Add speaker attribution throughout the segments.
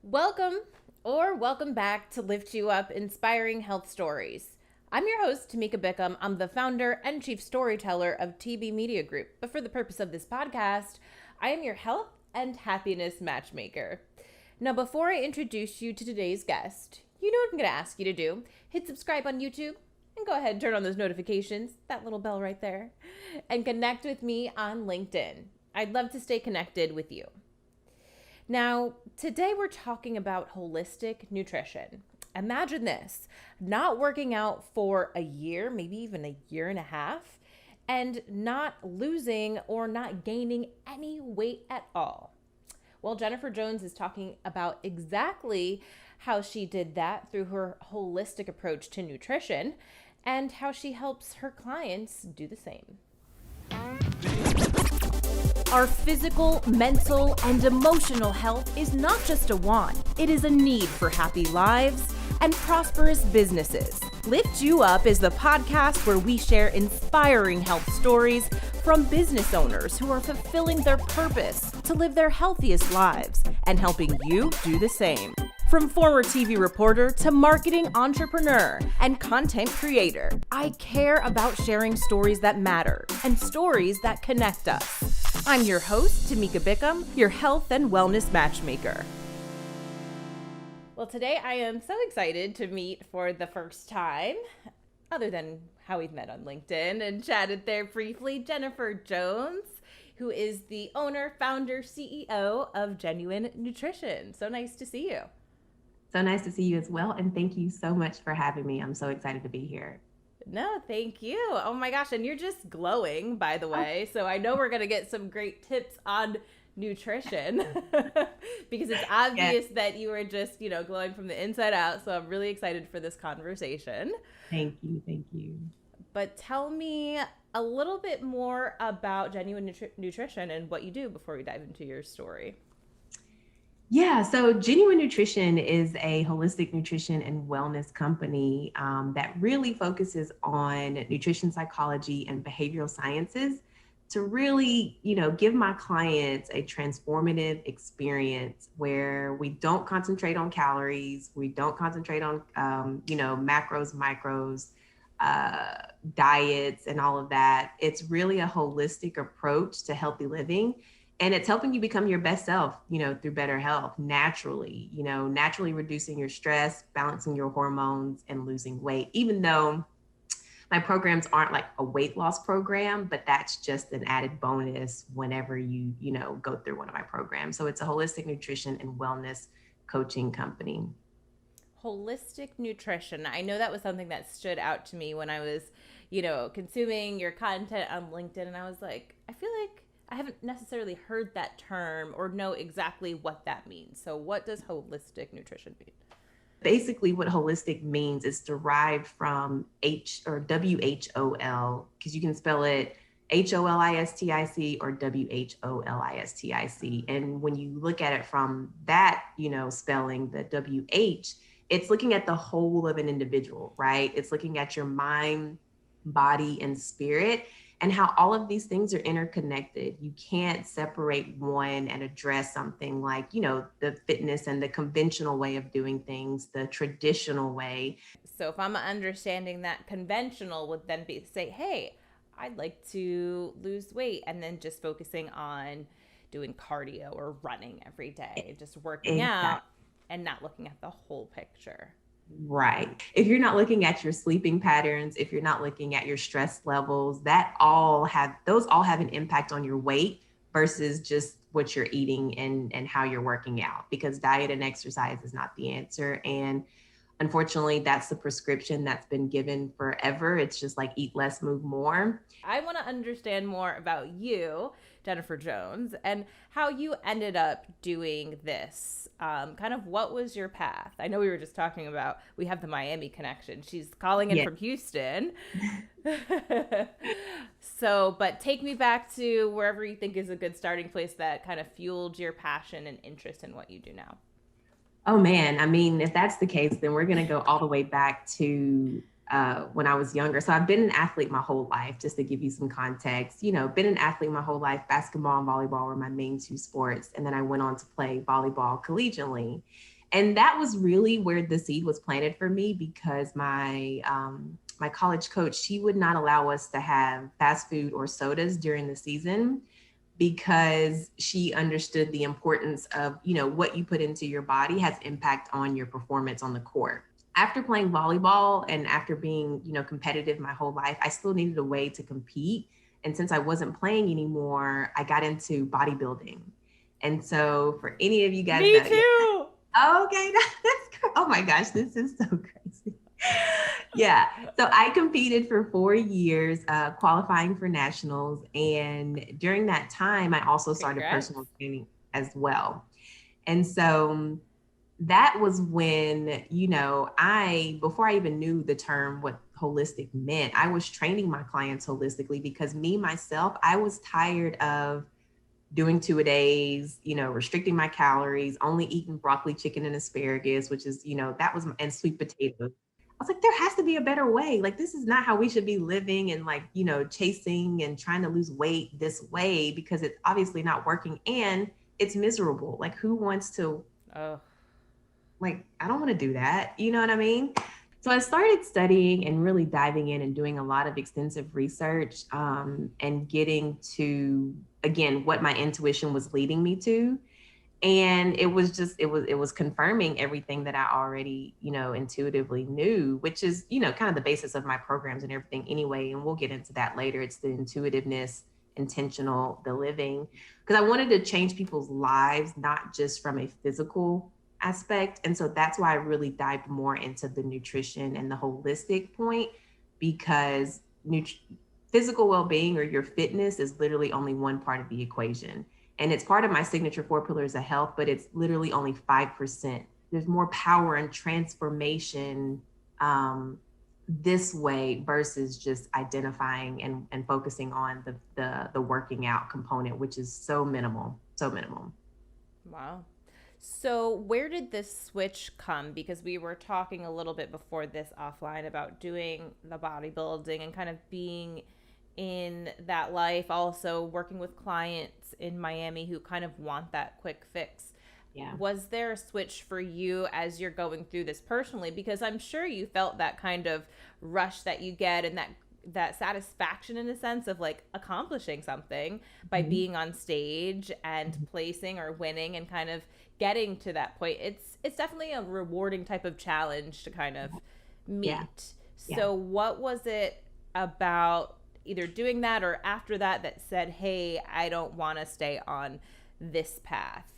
Speaker 1: Welcome or welcome back to Lift You Up Inspiring Health Stories. I'm your host, Tamika Bickham. I'm the founder and chief storyteller of TB Media Group. But for the purpose of this podcast, I am your health and happiness matchmaker. Now, before I introduce you to today's guest, you know what I'm going to ask you to do. Hit subscribe on YouTube and go ahead and turn on those notifications, that little bell right there, and connect with me on LinkedIn. I'd love to stay connected with you. Now, today we're talking about holistic nutrition. Imagine this, not working out for a year, maybe even a year and a half, and not losing or not gaining any weight at all. Well, Jennifer Jones is talking about exactly how she did that through her holistic approach to nutrition and how she helps her clients do the same. Our physical, mental, and emotional health is not just a want, it is a need for happy lives and prosperous businesses. Lift You Up is the podcast where we share inspiring health stories from business owners who are fulfilling their purpose to live their healthiest lives and helping you do the same. From former TV reporter to marketing entrepreneur and content creator, I care about sharing stories that matter and stories that connect us. I'm your host, Tamika Bickham, your health and wellness matchmaker. Well, today I am so excited to meet for the first time, other than how we've met on LinkedIn and chatted there briefly, Jennifer Jones, who is the owner, founder, CEO of Genuine Nutrition. So nice to see you.
Speaker 2: So nice to see you as well. And thank you so much for having me. I'm so excited to be here.
Speaker 1: No, thank you. Oh my gosh. And you're just glowing, by the way. So I know we're going to get some great tips on nutrition because it's obvious that you are just, glowing from the inside out. So I'm really excited for this conversation.
Speaker 2: Thank you. Thank you.
Speaker 1: But tell me a little bit more about Genuine Nutrition and what you do before we dive into your story.
Speaker 2: Yeah, so Genuine Nutrition is a holistic nutrition and wellness company that really focuses on nutrition psychology and behavioral sciences to really, give my clients a transformative experience where we don't concentrate on calories, we don't concentrate on, macros, micros, diets, and all of that. It's really a holistic approach to healthy living. And it's helping you become your best self, through better health, naturally, naturally reducing your stress, balancing your hormones, and losing weight, even though my programs aren't like a weight loss program, but that's just an added bonus whenever you go through one of my programs. So it's a holistic nutrition and wellness coaching company.
Speaker 1: Holistic nutrition. I know that was something that stood out to me when I was, consuming your content on LinkedIn. And I was like, I feel like I haven't necessarily heard that term or know exactly what that means. So what does holistic nutrition mean?
Speaker 2: Basically, what holistic means is derived from WHOL, because you can spell it HOLISTIC or WHOLISTIC. And when you look at it from that, spelling, the WH, it's looking at the whole of an individual, right? It's looking at your mind, body, and spirit, and how all of these things are interconnected. You can't separate one and address something like, the fitness and the conventional way of doing things, the traditional way.
Speaker 1: So if I'm understanding that, conventional would then be say, hey, I'd like to lose weight, and then just focusing on doing cardio or running every day, just working out and not looking at the whole picture.
Speaker 2: Right. If you're not looking at your sleeping patterns, if you're not looking at your stress levels, those all have an impact on your weight versus just what you're eating and how you're working out, because diet and exercise is not the answer. And unfortunately, that's the prescription that's been given forever. It's just like eat less, move more.
Speaker 1: I want to understand more about you, Jennifer Jones, and how you ended up doing this. Kind of what was your path? I know we were just talking about, we have the Miami connection. She's calling in from Houston. But take me back to wherever you think is a good starting place that kind of fueled your passion and interest in what you do now.
Speaker 2: Oh man, I mean, if that's the case, then we're going to go all the way back to when I was younger. So I've been an athlete my whole life, just to give you some context, been an athlete my whole life. Basketball and volleyball were my main two sports. And then I went on to play volleyball collegiately. And that was really where the seed was planted for me, because my college coach, she would not allow us to have fast food or sodas during the season, because she understood the importance of, what you put into your body has impact on your performance on the court. After playing volleyball and after being, competitive my whole life, I still needed a way to compete. And since I wasn't playing anymore, I got into bodybuilding. And so for any of you guys
Speaker 1: Me
Speaker 2: that, yeah,
Speaker 1: too.
Speaker 2: okay, oh my gosh, this is so crazy. Yeah. So I competed for 4 years, qualifying for nationals. And during that time, I also started
Speaker 1: Congrats.
Speaker 2: personal training as well. And so that was when, before I even knew the term, what holistic meant, I was training my clients holistically, because me, myself, I was tired of doing 2-a-days, restricting my calories, only eating broccoli, chicken, and asparagus, which is, that was, and sweet potatoes. I was like, there has to be a better way. Like, this is not how we should be living and, like, chasing and trying to lose weight this way, because it's obviously not working and it's miserable. Like, who wants to,
Speaker 1: Oh,
Speaker 2: like, I don't want to do that. You know what I mean? So I started studying and really diving in and doing a lot of extensive research, and getting to, again, what my intuition was leading me to. And it was confirming everything that I already, intuitively knew, which is, kind of the basis of my programs and everything anyway. And we'll get into that later. It's the intuitiveness, intentional, the living, because I wanted to change people's lives, not just from a physical aspect. And so that's why I really dived more into the nutrition and the holistic point, because physical well-being or your fitness is literally only one part of the equation. And it's part of my signature 4 pillars of health, but it's literally only 5%. There's more power and transformation, this way, versus just identifying and focusing on the working out component, which is so minimal, so minimal.
Speaker 1: wow. So, where did this switch come? Because we were talking a little bit before this offline about doing the bodybuilding and kind of being in that life, also working with clients in Miami who kind of want that quick fix.
Speaker 2: Yeah.
Speaker 1: Was there a switch for you as you're going through this personally? Because I'm sure you felt that kind of rush that you get, and that satisfaction in a sense of like accomplishing something by
Speaker 2: Mm-hmm.
Speaker 1: being on stage and placing or winning and kind of getting to that point. It's definitely a rewarding type of challenge to kind of
Speaker 2: Yeah.
Speaker 1: meet.
Speaker 2: Yeah.
Speaker 1: So what was it about either doing that or after that that said, hey, I don't want to stay on this path?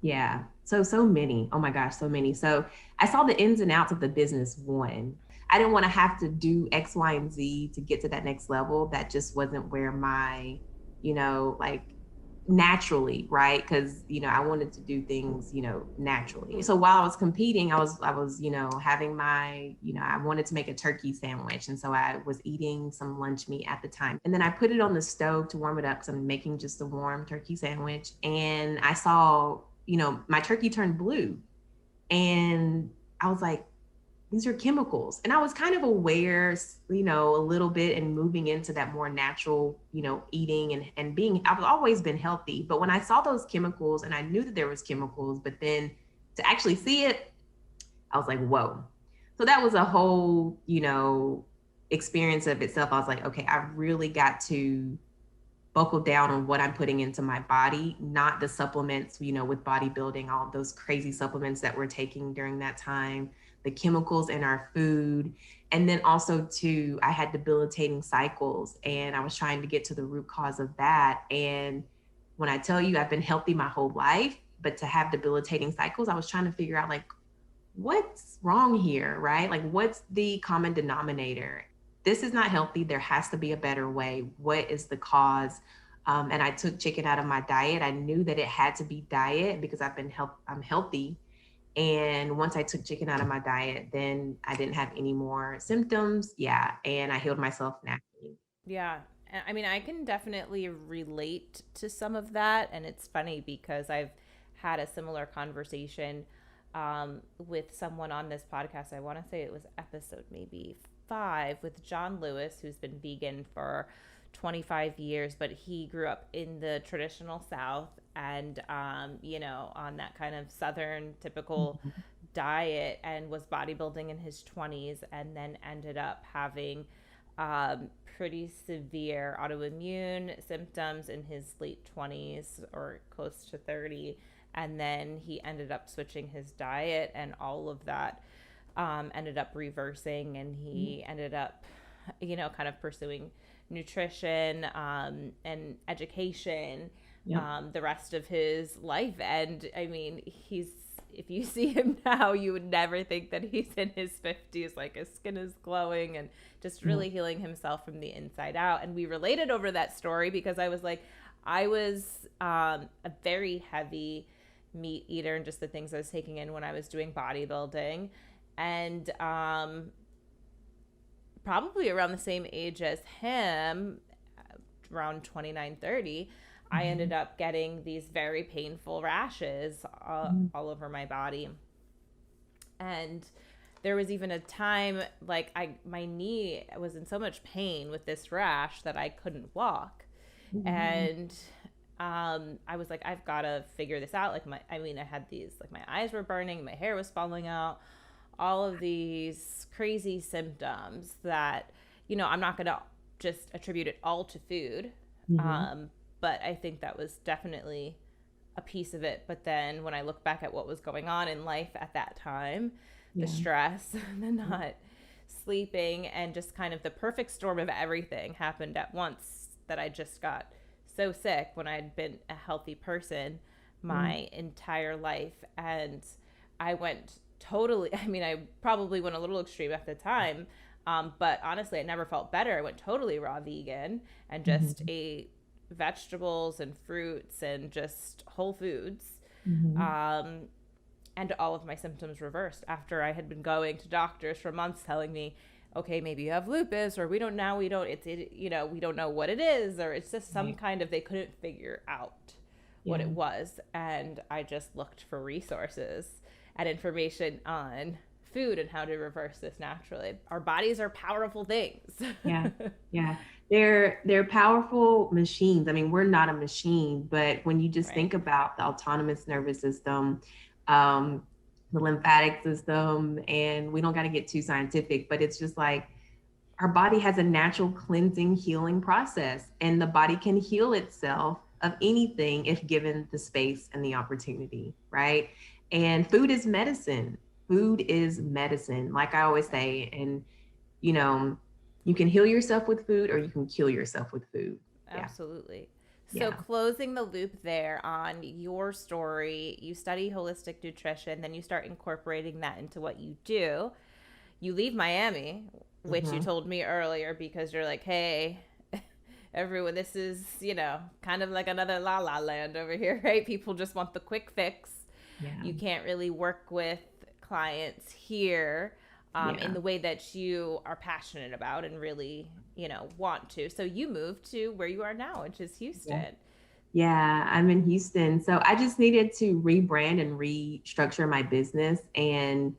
Speaker 2: Yeah. So many. Oh my gosh, so many. So I saw the ins and outs of the business. One, I didn't want to have to do X, Y, and Z to get to that next level. That just wasn't where my, like, naturally, right? Because, I wanted to do things, naturally. So while I was competing, I was, having my, I wanted to make a turkey sandwich. And so I was eating some lunch meat at the time. And then I put it on the stove to warm it up, because I'm making just a warm turkey sandwich. And I saw, my turkey turned blue. And I was like, these are chemicals. And I was kind of aware, a little bit, and moving into that more natural, eating and being, I've always been healthy. But when I saw those chemicals, and I knew that there was chemicals, but then to actually see it, I was like, whoa. So that was a whole, experience of itself. I was like, okay, I really got to buckle down on what I'm putting into my body, not the supplements, with bodybuilding, all of those crazy supplements that we're taking during that time, the chemicals in our food. And then also too, I had debilitating cycles, and I was trying to get to the root cause of that. And when I tell you I've been healthy my whole life, but to have debilitating cycles, I was trying to figure out, like, what's wrong here, right? Like, what's the common denominator? This is not healthy. There has to be a better way. What is the cause? And I took chicken out of my diet. I knew that it had to be diet, because I'm healthy. And once I took chicken out of my diet, then I didn't have any more symptoms. Yeah. And I healed myself naturally.
Speaker 1: Yeah. I mean, I can definitely relate to some of that. And it's funny because I've had a similar conversation with someone on this podcast. I want to say it was episode maybe 5 with John Lewis, who's been vegan for 25 years, but he grew up in the traditional South and, on that kind of Southern typical diet and was bodybuilding in his 20s, and then ended up having pretty severe autoimmune symptoms in his late 20s or close to 30. And then he ended up switching his diet, and all of that ended up reversing, and he ended up, kind of pursuing nutrition and education the rest of his life. And I mean, if you see him now, you would never think that he's in his 50s. Like, his skin is glowing and just really healing himself from the inside out. And we related over that story because I was a very heavy meat eater, and just the things I was taking in when I was doing bodybuilding. And probably around the same age as him, around 29, 30, I ended up getting these very painful rashes all over my body. And there was even a time, like, my knee was in so much pain with this rash that I couldn't walk. And I was like, I've got to figure this out. Like, I had these, like, my eyes were burning, my hair was falling out, all of these crazy symptoms that, I'm not going to just attribute it all to food. But I think that was definitely a piece of it. But then when I look back at what was going on in life at that time, the stress, the not sleeping, and just kind of the perfect storm of everything happened at once, that I just got so sick when I'd been a healthy person my entire life. And I went totally, I probably went a little extreme at the time, but honestly, I never felt better. I went totally raw vegan and just ate vegetables and fruits and just whole foods. And all of my symptoms reversed after I had been going to doctors for months telling me, okay, maybe you have lupus, or we don't know what it is, or it's just some kind of, they couldn't figure out what it was. And I just looked for resources and information on food and how to reverse this naturally. Our bodies are powerful things.
Speaker 2: They're powerful machines. I mean, we're not a machine, but when you just think about the autonomous nervous system, the lymphatic system, and we don't got to get too scientific, but it's just like, our body has a natural cleansing, healing process, and the body can heal itself of anything if given the space and the opportunity, right? And food is medicine. Food is medicine, like I always say. And, you can heal yourself with food, or you can kill yourself with food.
Speaker 1: Absolutely. So closing the loop there on your story, you study holistic nutrition, then you start incorporating that into what you do. You leave Miami, which you told me earlier, because you're like, hey, everyone, this is, kind of like another la la land over here, right? People just want the quick fix. You can't really work with clients here in the way that you are passionate about and really, want to. So you moved to where you are now, which is Houston.
Speaker 2: I'm in Houston. So I just needed to rebrand and restructure my business and,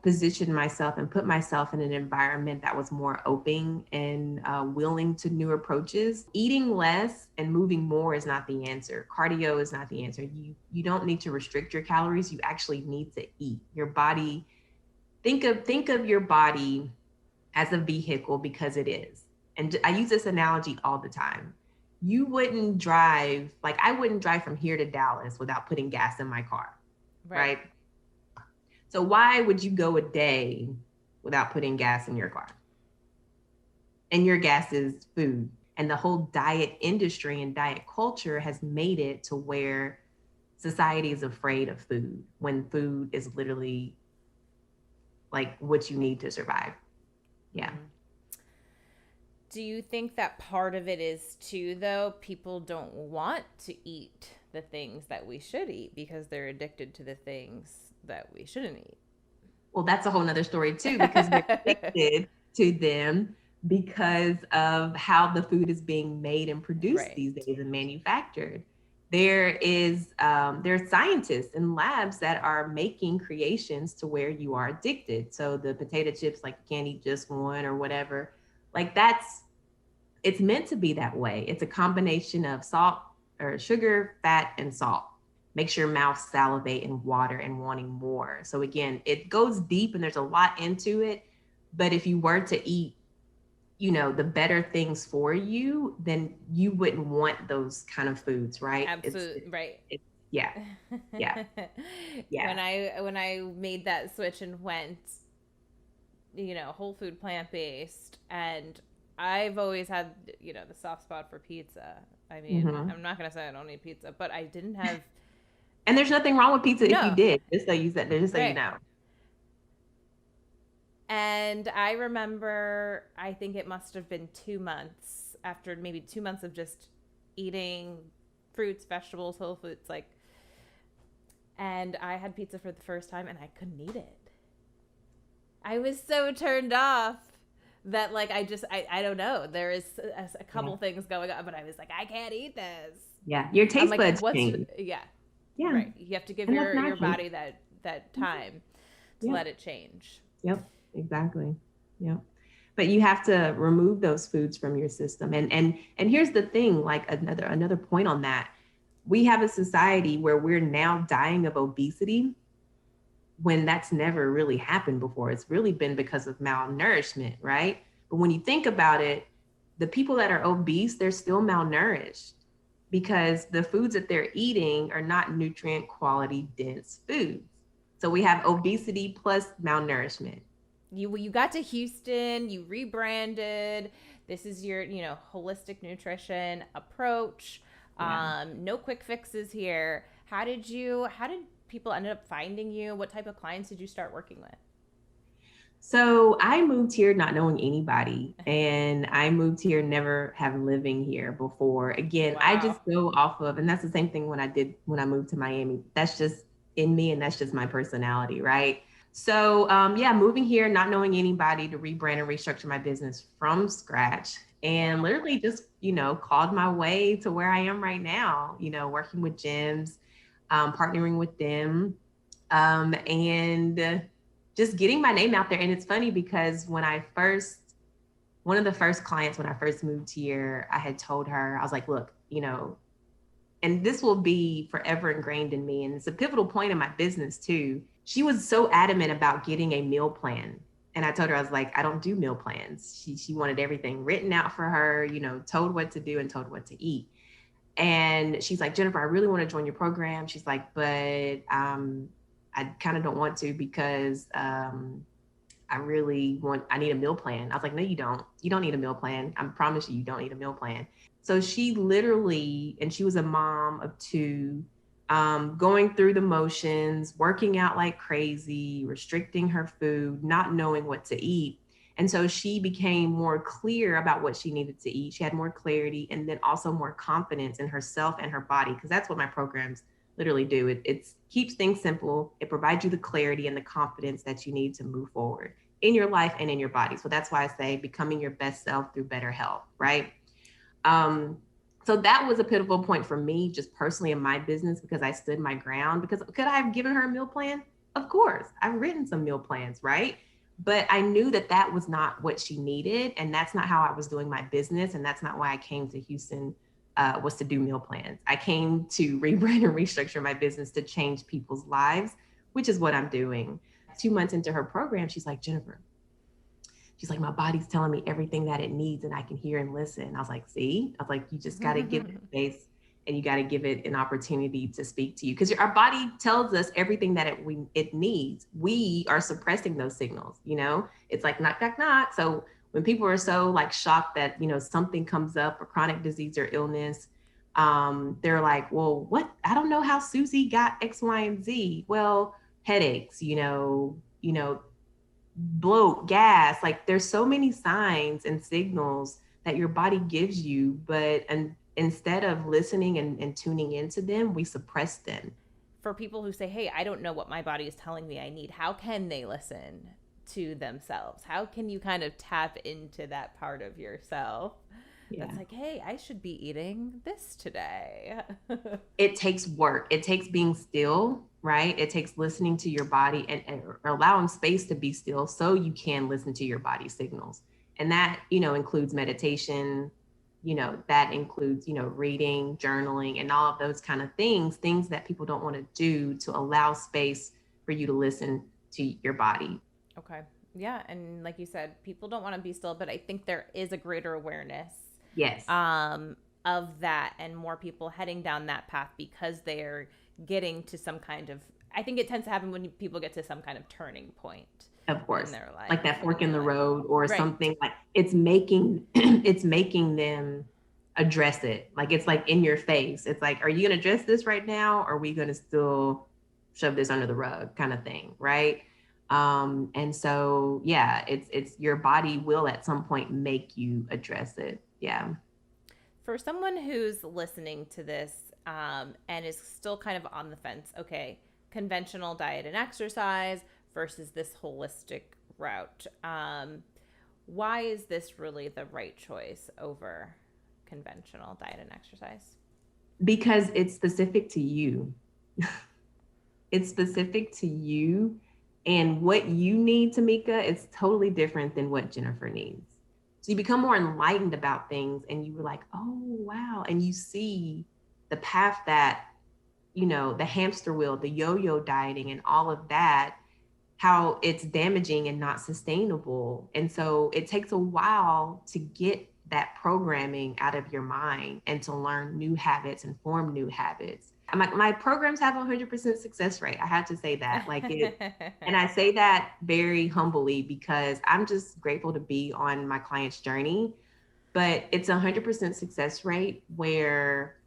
Speaker 2: position myself and put myself in an environment that was more open and willing to new approaches. Eating less and moving more is not the answer. Cardio is not the answer. You don't need to restrict your calories. You actually need to eat. Your body, think of your body as a vehicle, because it is. And I use this analogy all the time. You wouldn't drive, like I wouldn't drive from here to Dallas without putting gas in my car, right? So why would you go a day without putting gas in your car? And your gas is food. And the whole diet industry and diet culture has made it to where society is afraid of food, when food is literally like what you need to survive.
Speaker 1: Do you think that part of it is too, though, people don't want to eat the things that we should eat because they're addicted to the things that we shouldn't eat?
Speaker 2: Well, that's a whole nother story too, because we're addicted to them because of how the food is being made and produced these days and manufactured. There's scientists in labs that are making creations to where you are addicted. So the potato chips, like you can't eat just one or whatever, like it's meant to be that way. It's a combination of salt or sugar, fat, and salt. makes your mouth salivate and water and wanting more. So again, it goes deep and there's a lot into it. But if you were to eat, the better things for you, then you wouldn't want those kind of foods, right?
Speaker 1: Absolutely right.
Speaker 2: Yeah, yeah, yeah.
Speaker 1: When I made that switch and went, whole food plant based, and I've always had, the soft spot for pizza. I mean,
Speaker 2: Mm-hmm.
Speaker 1: I'm not gonna say I don't eat pizza, but I didn't have.
Speaker 2: And there's nothing wrong with pizza if you
Speaker 1: No,
Speaker 2: did, just so you
Speaker 1: right.
Speaker 2: know.
Speaker 1: And I remember, I think it must have been 2 months after, maybe 2 months of just eating fruits, vegetables, whole foods, like, and I had pizza for the first time and I couldn't eat it. I was so turned off that, like, I don't know. There is a couple things going on, but I was like, I can't eat this.
Speaker 2: Yeah, your
Speaker 1: I'm
Speaker 2: taste
Speaker 1: like,
Speaker 2: buds
Speaker 1: what's,
Speaker 2: change.
Speaker 1: yeah,
Speaker 2: Yeah,
Speaker 1: right. You have to give
Speaker 2: and that's
Speaker 1: your
Speaker 2: natural.
Speaker 1: body that time to
Speaker 2: Yep,
Speaker 1: let it change.
Speaker 2: yep, exactly. Yep. But you have to remove those foods from your system. And here's the thing, like another point on that. We have a society where we're now dying of obesity when that's never really happened before. It's really been because of malnourishment, right? But when you think about it, the people that are obese, they're still malnourished because the foods that they're eating are not nutrient quality dense foods. So we have obesity plus malnourishment.
Speaker 1: You got to Houston, you rebranded. This is your, holistic nutrition approach.
Speaker 2: Yeah.
Speaker 1: No quick fixes here. How did people end up finding you? What type of clients did you start working with?
Speaker 2: So I moved here not knowing anybody, and I moved here never having living here before. Again, I
Speaker 1: Wow.
Speaker 2: just go off of, and that's the same thing when I moved to Miami. That's just in me, and that's just my personality, right? So yeah, moving here, not knowing anybody, to rebrand and restructure my business from scratch, and
Speaker 1: Wow.
Speaker 2: literally just called my way to where I am right now. Working with gyms, partnering with them, and just getting my name out there. And it's funny because one of the first clients when I first moved here, I had told her, I was like, look, and this will be forever ingrained in me. And it's a pivotal point in my business too. She was so adamant about getting a meal plan. And I told her, I was like, I don't do meal plans. She wanted everything written out for her, told what to do and told what to eat. And she's like, Jennifer, I really want to join your program. She's like, but I kind of don't want to because I need a meal plan. I was like, no, you don't. You don't need a meal plan. I promise you, you don't need a meal plan. So she literally, and she was a mom of two, going through the motions, working out like crazy, restricting her food, not knowing what to eat. And so she became more clear about what she needed to eat. She had more clarity and then also more confidence in herself and her body, because that's what my programs literally do. It keeps things simple. It provides you the clarity and the confidence that you need to move forward in your life and in your body. So that's why I say becoming your best self through better health, right? Um, so that was a pivotal point for me, just personally in my business, because I stood my ground. Because could I have given her a meal plan? Of course, I've written some meal plans, right? But I knew that that was not what she needed, and that's not how I was doing my business, and that's not why I came to Houston. Was to do meal plans. I came to rebrand and restructure my business to change people's lives, which is what I'm doing. 2 months into her program, she's like, Jennifer, she's like, my body's telling me everything that it needs and I can hear and listen. I was like, see, I was like, you just got to give it space and you got to give it an opportunity to speak to you, because our body tells us everything that it needs. We are suppressing those signals. It's like knock, knock, knock. So when people are so like shocked that, something comes up, a chronic disease or illness, they're like, well, what? I don't know how Susie got X, Y, and Z. Well, headaches, bloat, gas, like there's so many signs and signals that your body gives you, and instead of listening and tuning into them, we suppress them.
Speaker 1: For people who say, hey, I don't know what my body is telling me I need, how can they listen to themselves? How can you kind of tap into that part of yourself that's like, hey, I should be eating this today?
Speaker 2: It takes work. It takes being still, right? It takes listening to your body and allowing space to be still so you can listen to your body signals. And that, includes meditation, that includes, reading, journaling, and all of those kind of things that people don't want to do to allow space for you to listen to your body.
Speaker 1: Okay. Yeah. And like you said, people don't want to be still, but I think there is a greater awareness
Speaker 2: Yes,
Speaker 1: of that and more people heading down that path because they're getting to some kind of, I think it tends to happen when people get to some kind of turning point
Speaker 2: of
Speaker 1: in
Speaker 2: course.
Speaker 1: their life
Speaker 2: Like that
Speaker 1: and
Speaker 2: fork in
Speaker 1: they're
Speaker 2: the
Speaker 1: like,
Speaker 2: road or
Speaker 1: right.
Speaker 2: something, like it's making it's making them address it. Like it's like in your face. It's like, are you gonna address this right now? Or are we gonna still shove this under the rug kind of thing, right? And so yeah, it's your body will at some point make you address it. Yeah.
Speaker 1: For someone who's listening to this and is still kind of on the fence, okay, conventional diet and exercise versus this holistic route. Why is this really the right choice over conventional diet and exercise?
Speaker 2: Because it's specific to you. It's specific to you, and what you need, Tamika, is totally different than what Jennifer needs. So you become more enlightened about things and you were like, oh wow. And you see the path that, the hamster wheel, the yo-yo dieting and all of that, how it's damaging and not sustainable. And so it takes a while to get that programming out of your mind and to learn new habits and form new habits. My programs have a 100% success rate. I have to say that. And I say that very humbly because I'm just grateful to be on my client's journey. But it's a 100% success rate where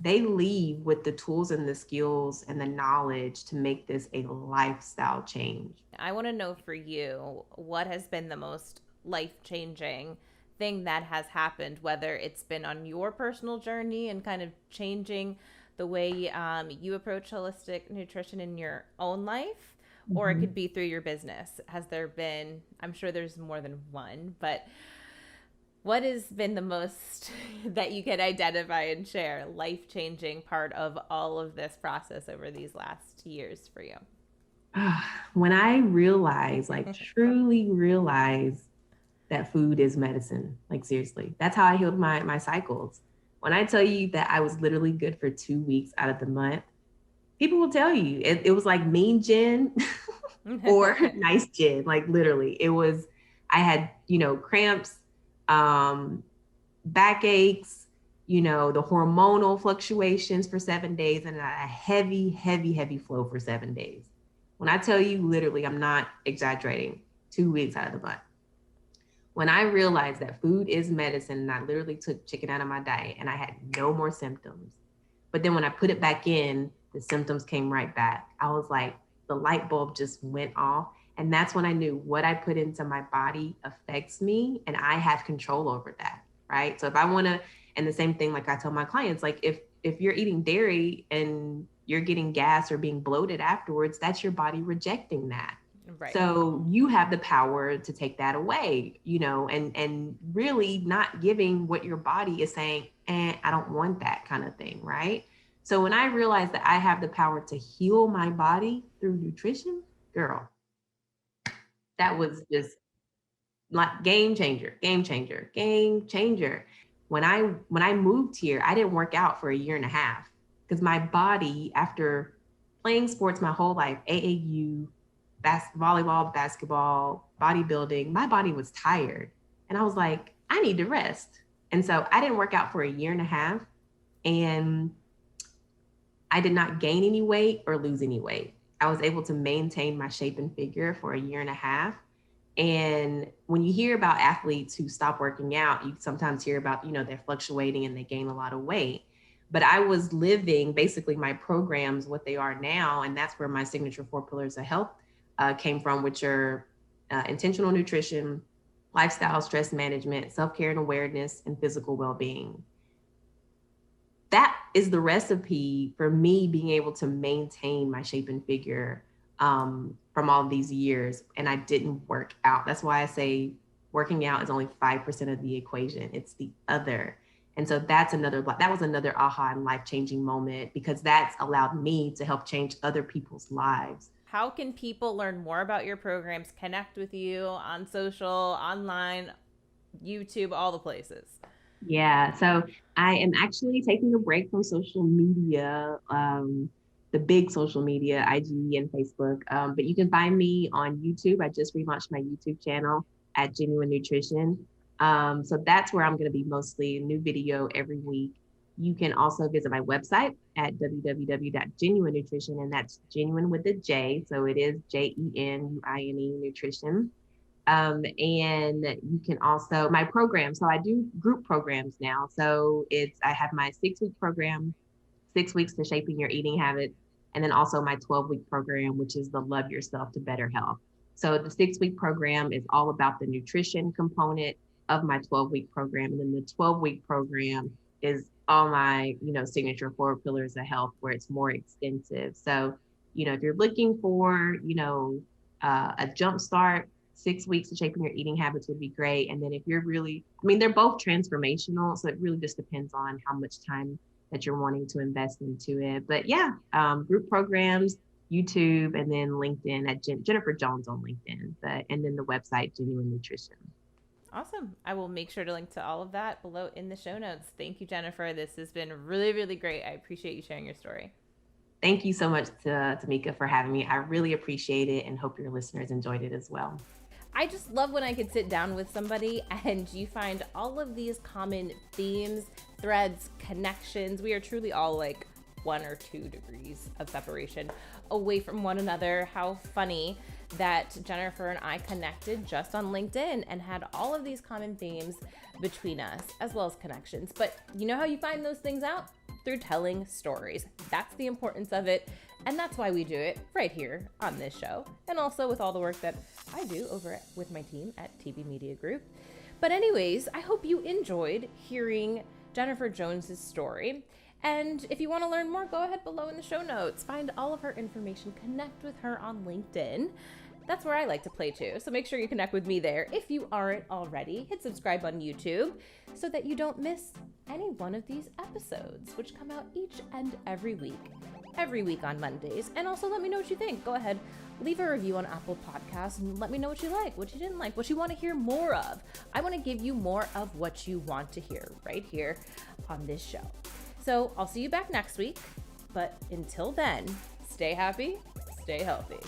Speaker 2: they leave with the tools and the skills and the knowledge to make this a lifestyle change.
Speaker 1: I want to know for you what has been the most life changing thing that has happened, whether it's been on your personal journey and kind of changing the way you approach holistic nutrition in your own life, or it
Speaker 2: Mm-hmm.
Speaker 1: could be through your business. Has there been, I'm sure there's more than one, but what has been the most that you can identify and share life changing part of all of this process over these last years for you?
Speaker 2: When I realized, like truly realized that food is medicine, like seriously, that's how I healed my cycles. When I tell you that I was literally good for 2 weeks out of the month, people will tell you it was like mean gin or nice gin. Like literally, it was. I had cramps, um, backaches, the hormonal fluctuations for 7 days, and a heavy, heavy, heavy flow for 7 days. When I tell you, literally, I'm not exaggerating. 2 weeks out of the month. When I realized that food is medicine, and I literally took chicken out of my diet, and I had no more symptoms. But then when I put it back in, the symptoms came right back. I was like, the light bulb just went off. And that's when I knew what I put into my body affects me and I have control over that. Right. So if I want to, and the same thing, like I tell my clients, like if you're eating dairy and you're getting gas or being bloated afterwards, that's your body rejecting that.
Speaker 1: Right.
Speaker 2: So you have the power to take that away, and really not giving what your body is saying, I don't want that kind of thing, right? So when I realized that I have the power to heal my body through nutrition, girl, that was just like game changer, game changer, game changer. When I moved here, I didn't work out for a year and a half because my body, after playing sports my whole life, AAU, volleyball, basketball, bodybuilding, my body was tired. And I was like, I need to rest. And so I didn't work out for a year and a half. And I did not gain any weight or lose any weight. I was able to maintain my shape and figure for a year and a half. And when you hear about athletes who stop working out, you sometimes hear about, they're fluctuating and they gain a lot of weight. But I was living basically my programs, what they are now. And that's where my signature 4 pillars of health came from, which are intentional nutrition, lifestyle, stress management, self care and awareness, and physical well being. That is the recipe for me being able to maintain my shape and figure from all these years. And I didn't work out. That's why I say working out is only 5% of the equation. It's the other. And so that was another aha and life changing moment because that's allowed me to help change other people's lives.
Speaker 1: How can people learn more about your programs, connect with you on social, online, YouTube, all the places?
Speaker 2: Yeah, so I am actually taking a break from social media, the big social media, IG and Facebook. But you can find me on YouTube. I just relaunched my YouTube channel at Genuine Nutrition. So that's where I'm going to be mostly new video every week. You can also visit my website at www.genuinenutrition, and that's genuine with a J. So it is Genuine Nutrition. And you can also my program. So I do group programs now. So I have my 6 week program, 6 weeks to shaping your eating habits, and then also my 12-week program, which is the Love Yourself to Better Health. So the 6 week program is all about the nutrition component of my 12-week program, and then the 12-week program is all my signature 4 pillars of health, where it's more extensive. So if you're looking for a jump start, 6 weeks of shaping your eating habits would be great. And then if you're really, I mean, they're both transformational. So it really just depends on how much time that you're wanting to invest into it. But yeah, group programs, YouTube, and then LinkedIn at Jennifer Jones on LinkedIn. And then the website, Genuine Nutrition.
Speaker 1: Awesome. I will make sure to link to all of that below in the show notes. Thank you, Jennifer. This has been really, really great. I appreciate you sharing your story.
Speaker 2: Thank you so much to Tamika for having me. I really appreciate it and hope your listeners enjoyed it as well.
Speaker 1: I just love when I could sit down with somebody and you find all of these common themes, threads, connections. We are truly all like 1 or 2 degrees of separation away from one another. How funny that Jennifer and I connected just on LinkedIn and had all of these common themes between us, as well as connections. But you know how you find those things out? Through telling stories. That's the importance of it. And that's why we do it right here on this show. And also with all the work that I do over with my team at TB Media Group. But anyways, I hope you enjoyed hearing Jennifer Jones's story. And if you want to learn more, go ahead below in the show notes. Find all of her information. Connect with her on LinkedIn. That's where I like to play too. So make sure you connect with me there if you aren't already. Hit subscribe on YouTube so that you don't miss any one of these episodes, which come out each and every week on Mondays. And also let me know what you think. Go ahead, leave a review on Apple Podcasts and let me know what you like, what you didn't like, what you want to hear more of. I want to give you more of what you want to hear right here on this show. So I'll see you back next week. But until then, stay happy, stay healthy.